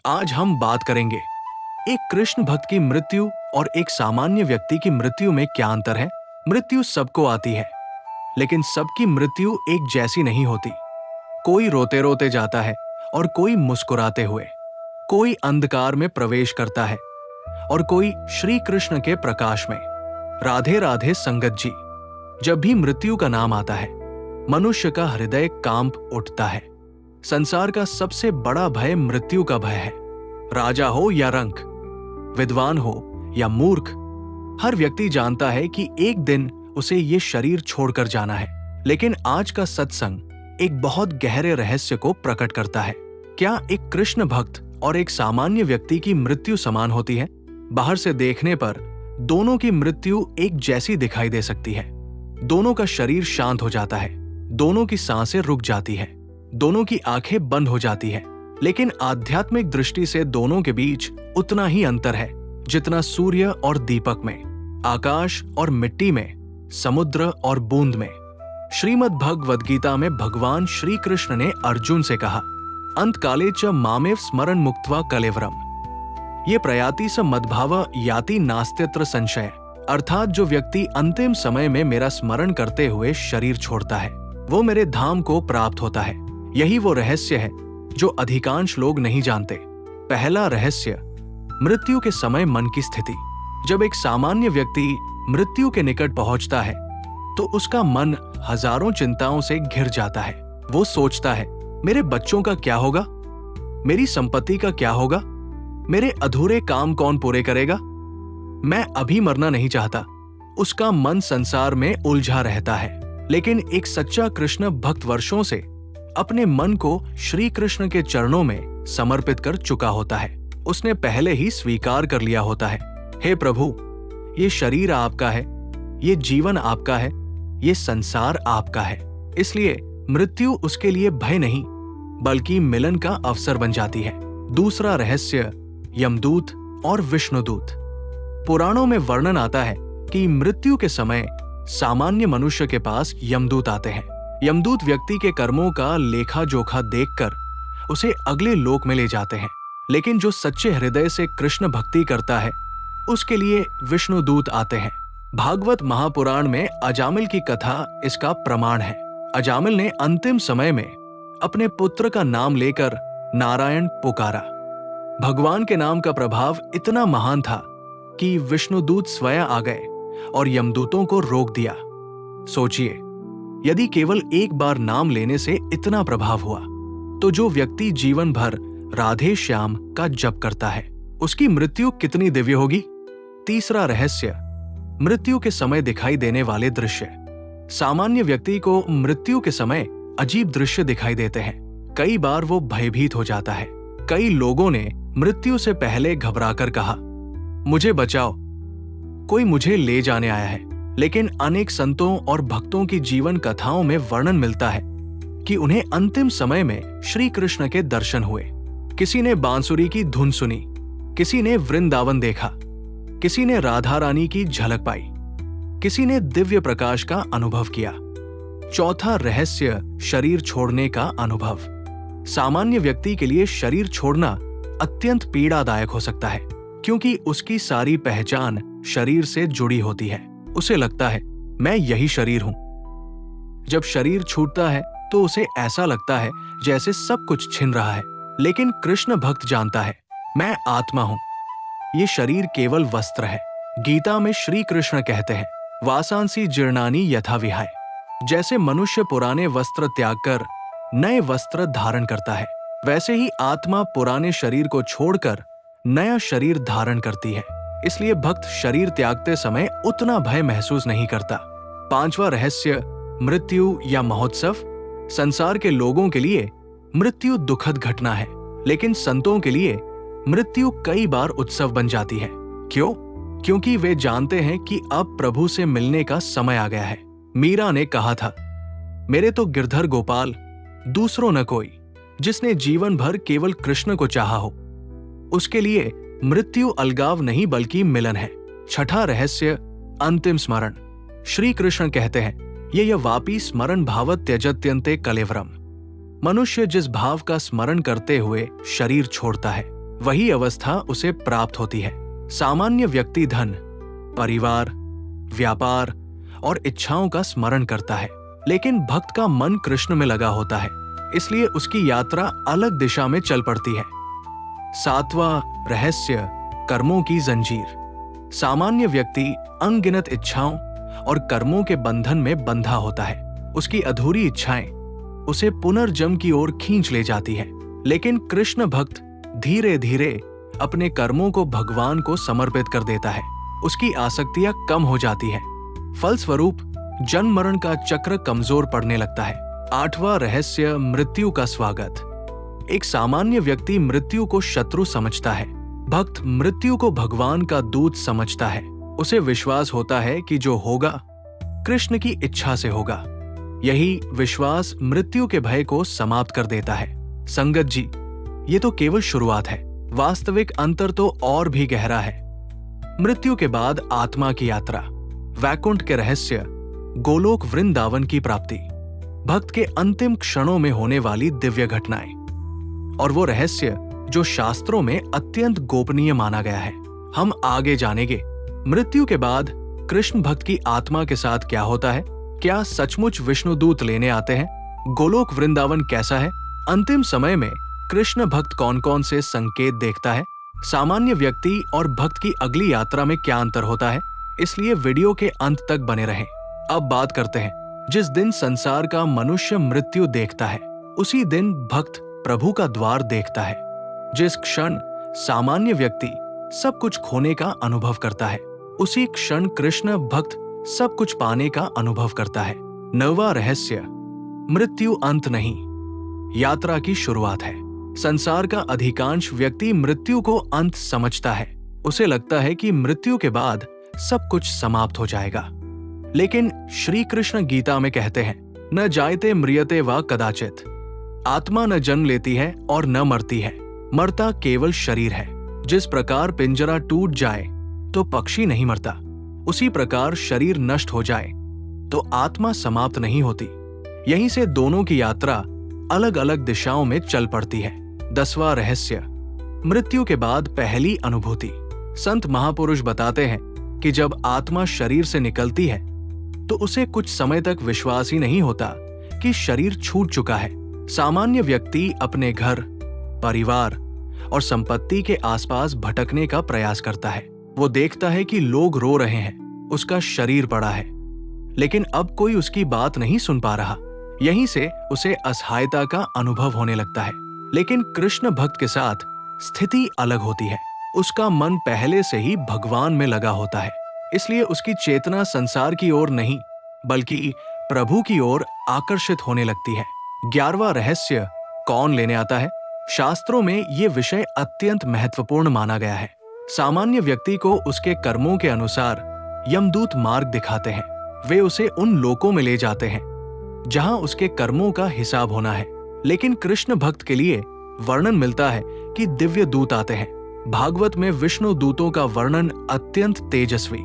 आज हम बात करेंगे एक कृष्ण भक्त की मृत्यु और एक सामान्य व्यक्ति की मृत्यु में क्या अंतर है। मृत्यु सबको आती है, लेकिन सबकी मृत्यु एक जैसी नहीं होती। कोई रोते रोते जाता है और कोई मुस्कुराते हुए, कोई अंधकार में प्रवेश करता है और कोई श्री कृष्ण के प्रकाश में। राधे राधे संगत जी। जब भी मृत्यु का नाम आता है, मनुष्य का हृदय कांप उठता है। संसार का सबसे बड़ा भय मृत्यु का भय है। राजा हो या रंक, विद्वान हो या मूर्ख, हर व्यक्ति जानता है कि एक दिन उसे ये शरीर छोड़कर जाना है। लेकिन आज का सत्संग एक बहुत गहरे रहस्य को प्रकट करता है। क्या एक कृष्ण भक्त और एक सामान्य व्यक्ति की मृत्यु समान होती है? बाहर से देखने पर दोनों की मृत्यु एक जैसी दिखाई दे सकती है। दोनों का शरीर शांत हो जाता है, दोनों की सांसें रुक जाती है, दोनों की आंखें बंद हो जाती है। लेकिन आध्यात्मिक दृष्टि से दोनों के बीच उतना ही अंतर है जितना सूर्य और दीपक में, आकाश और मिट्टी में, समुद्र और बूंद में। श्रीमद् भगवद गीता में भगवान श्री कृष्ण ने अर्जुन से कहा, अंतकाले च मामेव स्मरण मुक्त्वा कलेवरम। ये प्रयाति स मद्भाव याति नास्त्यत्र संशय। अर्थात जो व्यक्ति अंतिम समय में मेरा स्मरण करते हुए शरीर छोड़ता है, वो मेरे धाम को प्राप्त होता है। यही वो रहस्य है जो अधिकांश लोग नहीं जानते। पहला रहस्य, मृत्यु के समय मन की स्थिति। जब एक सामान्य व्यक्ति मृत्यु के निकट पहुंचता है तो उसका मन हजारों चिंताओं से घिर जाता है। वो सोचता है, मेरे बच्चों का क्या होगा, मेरी संपत्ति का क्या होगा, मेरे अधूरे काम कौन पूरे करेगा, मैं अभी मरना नहीं चाहता। उसका मन संसार में उलझा रहता है। लेकिन एक सच्चा कृष्ण भक्त वर्षों से अपने मन को श्री कृष्ण के चरणों में समर्पित कर चुका होता है। उसने पहले ही स्वीकार कर लिया होता है, हे प्रभु, ये शरीर आपका है, ये जीवन आपका है, ये संसार आपका है। इसलिए मृत्यु उसके लिए भय नहीं बल्कि मिलन का अवसर बन जाती है। दूसरा रहस्य, यमदूत और विष्णुदूत। पुराणों में वर्णन आता है कि मृत्यु के समय सामान्य मनुष्य के पास यमदूत आते हैं। यमदूत व्यक्ति के कर्मों का लेखा जोखा देखकर उसे अगले लोक में ले जाते हैं। लेकिन जो सच्चे हृदय से कृष्ण भक्ति करता है, उसके लिए विष्णुदूत आते हैं। भागवत महापुराण में अजामिल की कथा इसका प्रमाण है। अजामिल ने अंतिम समय में अपने पुत्र का नाम लेकर नारायण पुकारा। भगवान के नाम का प्रभाव इतना महान था कि विष्णुदूत स्वयं आ गए और यमदूतों को रोक दिया। सोचिए, यदि केवल एक बार नाम लेने से इतना प्रभाव हुआ, तो जो व्यक्ति जीवन भर राधे श्याम का जप करता है, उसकी मृत्यु कितनी दिव्य होगी। तीसरा रहस्य, मृत्यु के समय दिखाई देने वाले दृश्य। सामान्य व्यक्ति को मृत्यु के समय अजीब दृश्य दिखाई देते हैं। कई बार वो भयभीत हो जाता है। कई लोगों ने मृत्यु से पहले घबराकर कहा, मुझे बचाओ, कोई मुझे ले जाने आया है। लेकिन अनेक संतों और भक्तों की जीवन कथाओं में वर्णन मिलता है कि उन्हें अंतिम समय में श्री कृष्ण के दर्शन हुए। किसी ने बांसुरी की धुन सुनी, किसी ने वृंदावन देखा, किसी ने राधा रानी की झलक पाई, किसी ने दिव्य प्रकाश का अनुभव किया। चौथा रहस्य, शरीर छोड़ने का अनुभव। सामान्य व्यक्ति के लिए शरीर छोड़ना अत्यंत पीड़ादायक हो सकता है, क्योंकि उसकी सारी पहचान शरीर से जुड़ी होती है। उसे लगता है, मैं यही शरीर हूं। जब शरीर छूटता है तो उसे ऐसा लगता है जैसे सब कुछ छिन रहा है। लेकिन कृष्ण भक्त जानता है, मैं आत्मा हूं, ये शरीर केवल वस्त्र है। गीता में श्री कृष्ण कहते हैं, वासांसी जीर्णानि यथा विहाय। जैसे मनुष्य पुराने वस्त्र त्याग कर नए वस्त्र धारण करता है, वैसे ही आत्मा पुराने शरीर को छोड़कर नया शरीर धारण करती है। इसलिए भक्त शरीर त्यागते समय उतना भय महसूस नहीं करता। पांचवा रहस्य, मृत्यु या महोत्सव। संसार के लोगों के लिए मृत्यु दुखद घटना है, लेकिन संतों के लिए मृत्यु कई बार उत्सव बन जाती है। क्यों? क्योंकि वे जानते हैं कि अब प्रभु से मिलने का समय आ गया है। मीरा ने कहा था, मेरे तो गिरधर गोपाल, दूसरों न कोई। जिसने जीवन भर केवल कृष्ण को चाहा हो, उसके लिए मृत्यु अलगाव नहीं बल्कि मिलन है। छठा रहस्य, अंतिम स्मरण। श्री कृष्ण कहते हैं, ये वापी स्मरण भाव त्यजत्यन्ते कलेवरम। मनुष्य जिस भाव का स्मरण करते हुए शरीर छोड़ता है, वही अवस्था उसे प्राप्त होती है। सामान्य व्यक्ति धन, परिवार, व्यापार और इच्छाओं का स्मरण करता है, लेकिन भक्त का मन कृष्ण में लगा होता है, इसलिए उसकी यात्रा अलग दिशा में चल पड़ती है। 7वां रहस्य, कर्मों की जंजीर। सामान्य व्यक्ति अनगिनत इच्छाओं और कर्मों के बंधन में बंधा होता है। उसकी अधूरी इच्छाएं उसे पुनर्जन्म की ओर खींच ले जाती है, लेकिन कृष्ण भक्त धीरे धीरे अपने कर्मों को भगवान को समर्पित कर देता है। उसकी आसक्तियां कम हो जाती हैं। फलस्वरूप जन्म मरण का चक्र कमजोर पड़ने लगता है। 8वां रहस्य, मृत्यु का स्वागत। एक सामान्य व्यक्ति मृत्यु को शत्रु समझता है। भक्त मृत्यु को भगवान का दूत समझता है। उसे विश्वास होता है कि जो होगा कृष्ण की इच्छा से होगा। यही विश्वास मृत्यु के भय को समाप्त कर देता है। संगत जी, ये तो केवल शुरुआत है। वास्तविक अंतर तो और भी गहरा है। मृत्यु के बाद आत्मा की यात्रा, वैकुंठ के रहस्य, गोलोक वृंदावन की प्राप्ति, भक्त के अंतिम क्षणों में होने वाली दिव्य घटनाएं और वो रहस्य जो शास्त्रों में अत्यंत गोपनीय माना गया है। हम आगे जानेंगे मृत्यु के बाद कृष्ण भक्त की आत्मा के साथ क्या होता है। क्या सचमुच विष्णुदूत लेने आते हैं? गोलोक वृंदावन कैसा है? अंतिम समय में कृष्ण भक्त कौन कौन से संकेत देखता है? सामान्य व्यक्ति और भक्त की अगली यात्रा में क्या अंतर होता है? इसलिए वीडियो के अंत तक बने रहें। अब बात करते हैं, जिस दिन संसार का मनुष्य मृत्यु देखता है, उसी दिन भक्त प्रभु का द्वार देखता है। जिस क्षण सामान्य व्यक्ति सब कुछ खोने का अनुभव करता है, उसी क्षण कृष्ण भक्त सब कुछ पाने का अनुभव करता है। 9वां रहस्य, मृत्यु अंत नहीं, यात्रा की शुरुआत है। संसार का अधिकांश व्यक्ति मृत्यु को अंत समझता है। उसे लगता है कि मृत्यु के बाद सब कुछ समाप्त हो जाएगा, लेकिन श्री कृष्ण गीता में कहते हैं, न जायते म्रियते वा कदाचित। आत्मा न जन्म लेती है और न मरती है, मरता केवल शरीर है। जिस प्रकार पिंजरा टूट जाए तो पक्षी नहीं मरता, उसी प्रकार शरीर नष्ट हो जाए तो आत्मा समाप्त नहीं होती। यहीं से दोनों की यात्रा अलग अलग दिशाओं में चल पड़ती है। 10वां रहस्य, मृत्यु के बाद पहली अनुभूति। संत महापुरुष बताते हैं कि जब आत्मा शरीर से निकलती है तो उसे कुछ समय तक विश्वास ही नहीं होता कि शरीर छूट चुका है। सामान्य व्यक्ति अपने घर, परिवार और संपत्ति के आसपास भटकने का प्रयास करता है। वो देखता है कि लोग रो रहे हैं, उसका शरीर पड़ा है, लेकिन अब कोई उसकी बात नहीं सुन पा रहा। यहीं से उसे असहायता का अनुभव होने लगता है। लेकिन कृष्ण भक्त के साथ स्थिति अलग होती है। उसका मन पहले से ही भगवान में लगा होता है, इसलिए उसकी चेतना संसार की ओर नहीं बल्कि प्रभु की ओर आकर्षित होने लगती है। 11वां रहस्य, कौन लेने आता है? शास्त्रों में ये विषय अत्यंत महत्वपूर्ण माना गया है। सामान्य व्यक्ति को उसके कर्मों के अनुसार यमदूत मार्ग दिखाते हैं। वे उसे उन लोकों में ले जाते हैं जहां उसके कर्मों का हिसाब होना है। लेकिन कृष्ण भक्त के लिए वर्णन मिलता है कि दिव्य दूत आते हैं। भागवत में विष्णु दूतों का वर्णन अत्यंत तेजस्वी,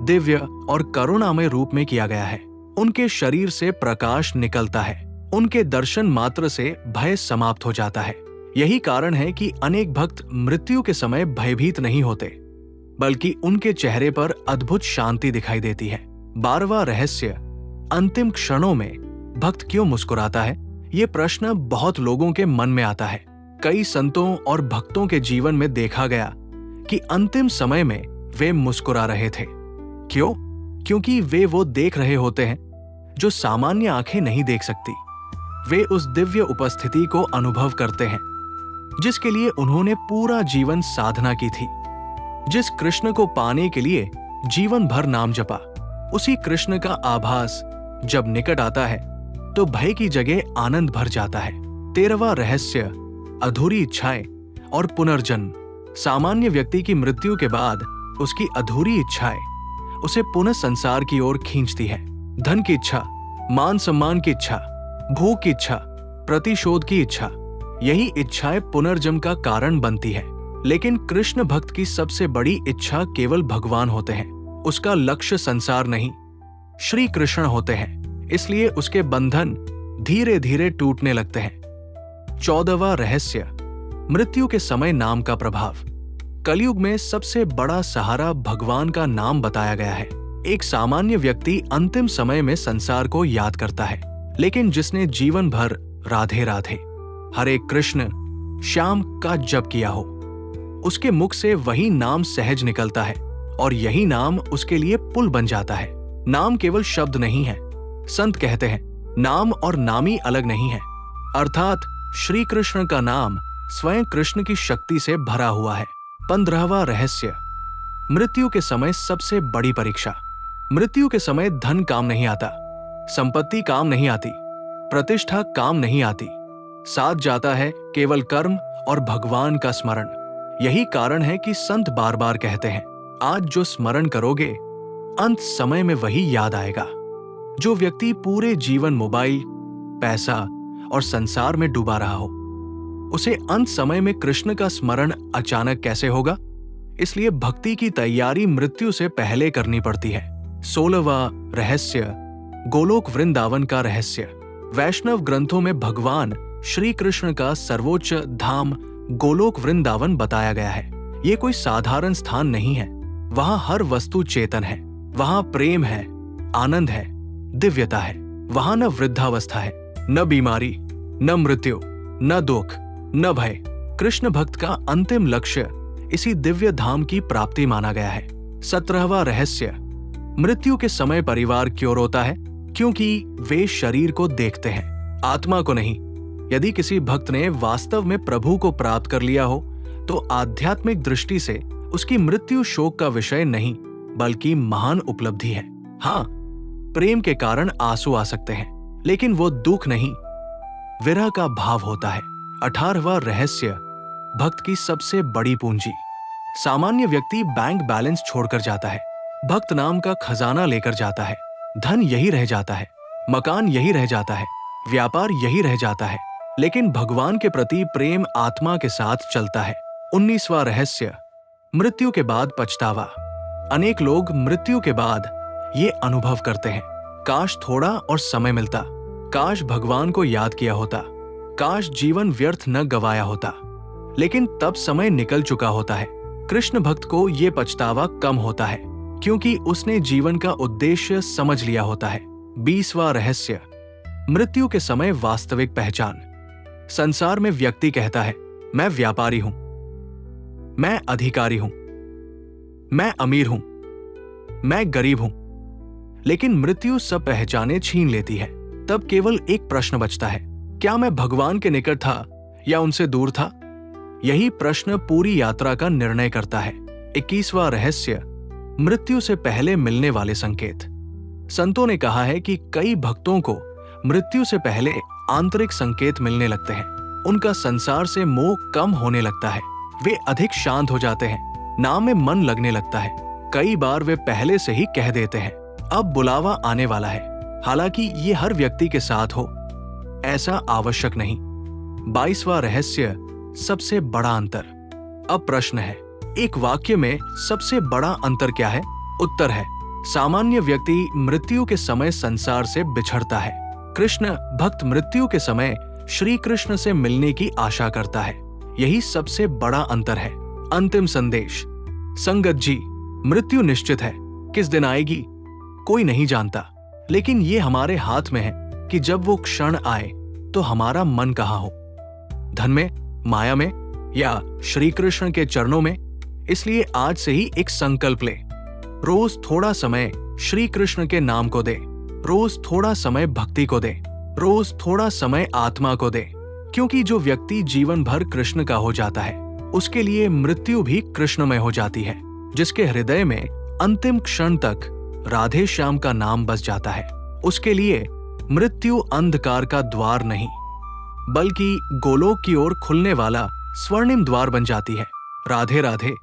दिव्य और करुणामय रूप में किया गया है। उनके शरीर से प्रकाश निकलता है। उनके दर्शन मात्र से भय समाप्त हो जाता है। यही कारण है कि अनेक भक्त मृत्यु के समय भयभीत नहीं होते, बल्कि उनके चेहरे पर अद्भुत शांति दिखाई देती है। 12वां रहस्य, अंतिम क्षणों में भक्त क्यों मुस्कुराता है? ये प्रश्न बहुत लोगों के मन में आता है। कई संतों और भक्तों के जीवन में देखा गया कि अंतिम समय में वे मुस्कुरा रहे थे। क्यों? क्योंकि वे वो देख रहे होते हैं जो सामान्य आंखें नहीं देख सकती। वे उस दिव्य उपस्थिति को अनुभव करते हैं जिसके लिए उन्होंने पूरा जीवन साधना की थी। जिस कृष्ण को पाने के लिए जीवन भर नाम जपा, उसी कृष्ण का आभास जब निकट आता है तो भय की जगह आनंद भर जाता है। 13वां रहस्य, अधूरी इच्छाएं और पुनर्जन्म। सामान्य व्यक्ति की मृत्यु के बाद उसकी अधूरी इच्छाएं उसे पुनः संसार की ओर खींचती है। धन की इच्छा, मान सम्मान की इच्छा, भूख की इच्छा, प्रतिशोध की इच्छा, यही इच्छाएं पुनर्जन्म का कारण बनती है। लेकिन कृष्ण भक्त की सबसे बड़ी इच्छा केवल भगवान होते हैं। उसका लक्ष्य संसार नहीं, श्री कृष्ण होते हैं। इसलिए उसके बंधन धीरे धीरे टूटने लगते हैं। 14वां रहस्य, मृत्यु के समय नाम का प्रभाव। कलयुग में सबसे बड़ा सहारा भगवान का नाम बताया गया है। एक सामान्य व्यक्ति अंतिम समय में संसार को याद करता है, लेकिन जिसने जीवन भर राधे राधे, हरे कृष्ण, श्याम का जप किया हो, उसके मुख से वही नाम सहज निकलता है और यही नाम उसके लिए पुल बन जाता है। नाम केवल शब्द नहीं है। संत कहते हैं नाम और नामी अलग नहीं है, अर्थात श्री कृष्ण का नाम स्वयं कृष्ण की शक्ति से भरा हुआ है। 15वां रहस्य, मृत्यु के समय सबसे बड़ी परीक्षा। मृत्यु के समय धन काम नहीं आता, संपत्ति काम नहीं आती, प्रतिष्ठा काम नहीं आती। साथ जाता है केवल कर्म और भगवान का स्मरण। यही कारण है कि संत बार बार कहते हैं, आज जो स्मरण करोगे अंत समय में वही याद आएगा। जो व्यक्ति पूरे जीवन मोबाइल, पैसा और संसार में डूबा रहा हो, उसे अंत समय में कृष्ण का स्मरण अचानक कैसे होगा? इसलिए भक्ति की तैयारी मृत्यु से पहले करनी पड़ती है। 16वां रहस्य, गोलोक वृंदावन का रहस्य। वैष्णव ग्रंथों में भगवान श्री कृष्ण का सर्वोच्च धाम गोलोक वृंदावन बताया गया है। ये कोई साधारण स्थान नहीं है। वहां हर वस्तु चेतन है, वहां प्रेम है, आनंद है, दिव्यता है। वहां न वृद्धावस्था है, न बीमारी, न मृत्यु, न दुख, न भय। कृष्ण भक्त का अंतिम लक्ष्य इसी दिव्य धाम की प्राप्ति माना गया है। 17वां रहस्य, मृत्यु के समय परिवार क्यों रोता है? क्योंकि वे शरीर को देखते हैं, आत्मा को नहीं। यदि किसी भक्त ने वास्तव में प्रभु को प्राप्त कर लिया हो, तो आध्यात्मिक दृष्टि से उसकी मृत्यु शोक का विषय नहीं, बल्कि महान उपलब्धि है। हाँ, प्रेम के कारण आंसू आ सकते हैं, लेकिन वो दुख नहीं, विरह का भाव होता है। 18वां रहस्य, भक्त की सबसे बड़ी पूंजी। सामान्य व्यक्ति बैंक बैलेंस छोड़कर जाता है, भक्त नाम का खजाना लेकर जाता है। धन यही रह जाता है, मकान यही रह जाता है, व्यापार यही रह जाता है, लेकिन भगवान के प्रति प्रेम आत्मा के साथ चलता है। 19वां रहस्य, मृत्यु के बाद पछतावा। अनेक लोग मृत्यु के बाद ये अनुभव करते हैं, काश थोड़ा और समय मिलता, काश भगवान को याद किया होता, काश जीवन व्यर्थ न गवाया होता। लेकिन तब समय निकल चुका होता है। कृष्ण भक्त को ये पछतावा कम होता है, क्योंकि उसने जीवन का उद्देश्य समझ लिया होता है। 20वां रहस्य, मृत्यु के समय वास्तविक पहचान। संसार में व्यक्ति कहता है, मैं व्यापारी हूं, मैं अधिकारी हूं, मैं अमीर हूं, मैं गरीब हूं। लेकिन मृत्यु सब पहचाने छीन लेती है। तब केवल एक प्रश्न बचता है, क्या मैं भगवान के निकट था या उनसे दूर था? यही प्रश्न पूरी यात्रा का निर्णय करता है। 21वां रहस्य, मृत्यु से पहले मिलने वाले संकेत। संतों ने कहा है कि कई भक्तों को मृत्यु से पहले आंतरिक संकेत मिलने लगते हैं। उनका संसार से मोह कम होने लगता है, वे अधिक शांत हो जाते हैं, नाम में मन लगने लगता है। कई बार वे पहले से ही कह देते हैं, अब बुलावा आने वाला है। हालांकि ये हर व्यक्ति के साथ हो, ऐसा आवश्यक नहीं। 22वां रहस्य, सबसे बड़ा अंतर। अब प्रश्न है, एक वाक्य में सबसे बड़ा अंतर क्या है? उत्तर है, सामान्य व्यक्ति मृत्यु के समय संसार से बिछड़ता है, कृष्ण भक्त मृत्यु के समय श्री कृष्ण से मिलने की आशा करता है। यही सबसे बड़ा अंतर है। अंतिम संदेश, संगत जी, मृत्यु निश्चित है, किस दिन आएगी कोई नहीं जानता, लेकिन ये हमारे हाथ में है कि जब वो क्षण आए तो हमारा मन कहाँ हो, धन में, माया में या श्री कृष्ण के चरणों में। इसलिए आज से ही एक संकल्प ले, रोज थोड़ा समय श्री कृष्ण के नाम को दे, रोज थोड़ा समय भक्ति को दे, रोज थोड़ा समय आत्मा को दे। क्योंकि जो व्यक्ति जीवन भर कृष्ण का हो जाता है, उसके लिए मृत्यु भी कृष्णमय हो जाती है। जिसके हृदय में अंतिम क्षण तक राधे श्याम का नाम बस जाता है, उसके लिए मृत्यु अंधकार का द्वार नहीं, बल्कि गोलोक की ओर खुलने वाला स्वर्णिम द्वार बन जाती है। राधे राधे।